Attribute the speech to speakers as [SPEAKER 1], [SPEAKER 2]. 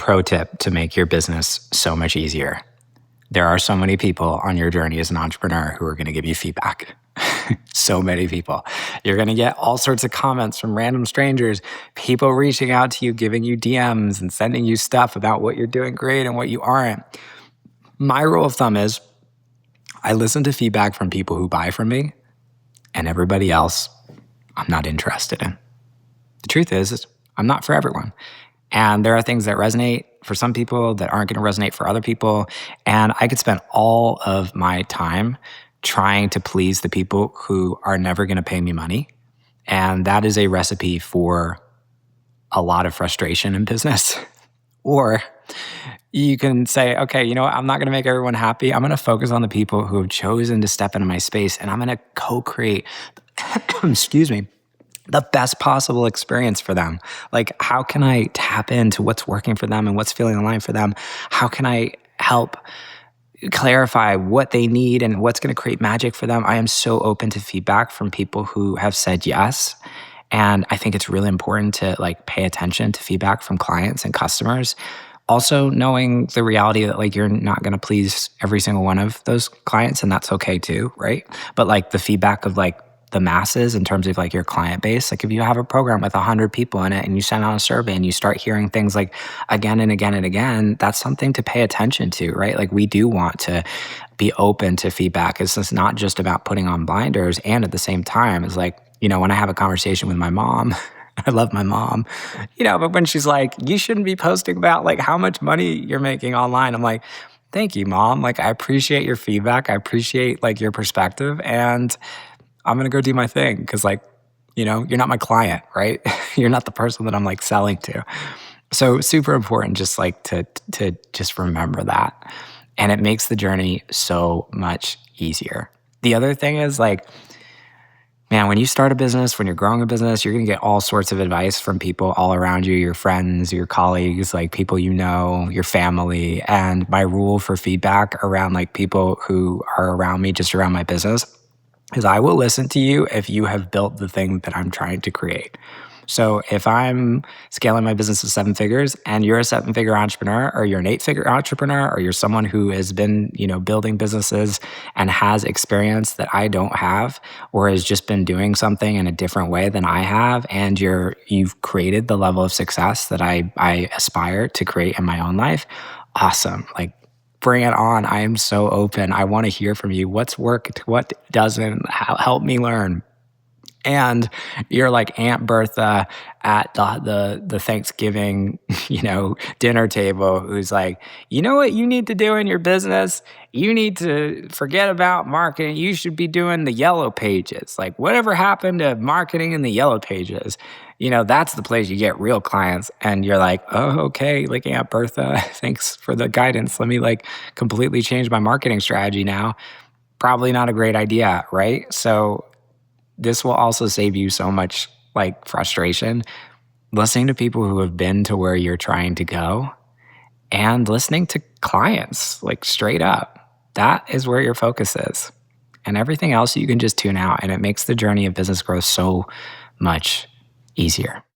[SPEAKER 1] Pro tip to make your business so much easier. There are so many people on your journey as an entrepreneur who are going to give you feedback. So many people. You're going to get all sorts of comments from random strangers, people reaching out to you, giving you DMs and sending you stuff about what you're doing great and what you aren't. My rule of thumb is I listen to feedback from people who buy from me, and everybody else I'm not interested in. The truth is I'm not for everyone. And there are things that resonate for some people that aren't going to resonate for other people. And I could spend all of my time trying to please the people who are never going to pay me money. And that is a recipe for a lot of frustration in business. Or you can say, okay, you know what? I'm not going to make everyone happy. I'm going to focus on the people who have chosen to step into my space, and I'm going to co-create, excuse me, the best possible experience for them. Like, how can I tap into what's working for them and what's feeling aligned for them? How can I help clarify what they need and what's going to create magic for them? I am so open to feedback from people who have said yes. And I think it's really important to pay attention to feedback from clients and customers. Also knowing the reality that you're not going to please every single one of those clients, and that's okay too, right? But the feedback of the masses in terms of your client base, if you have a program with 100 people in it and you send out a survey and you start hearing things again and again and again, that's something to pay attention to, right? We do want to be open to feedback. It's not just about putting on blinders. And at the same time, it's when I have a conversation with my mom, I love my mom, but when she's you shouldn't be posting about how much money you're making online, I'm like, thank you, Mom. I appreciate your feedback. I appreciate your perspective, and I'm going to go do my thing because you're not my client, right? You're not the person that I'm selling to. So super important just to just remember that. And it makes the journey so much easier. The other thing is man, when you start a business, when you're growing a business, you're going to get all sorts of advice from people all around you, your friends, your colleagues, people you know, your family. And my rule for feedback around people who are around me, just around my business, is I will listen to you if you have built the thing that I'm trying to create. So if I'm scaling my business to 7 figures and you're a 7-figure entrepreneur, or you're an 8-figure entrepreneur, or you're someone who has been, building businesses and has experience that I don't have, or has just been doing something in a different way than I have, and you've created the level of success that I aspire to create in my own life, awesome. Bring it on. I am so open. I want to hear from you. What's worked? What doesn't? Help me learn. And you're like Aunt Bertha at the Thanksgiving, dinner table, who's you know what you need to do in your business? You need to forget about marketing. You should be doing the yellow pages. Whatever happened to marketing in the yellow pages? That's the place you get real clients. And you're oh, okay, Aunt Bertha, thanks for the guidance. Let me completely change my marketing strategy now. Probably not a great idea, right? So this will also save you so much frustration, listening to people who have been to where you're trying to go, and listening to clients straight up. That is where your focus is. And everything else you can just tune out, and it makes the journey of business growth so much easier.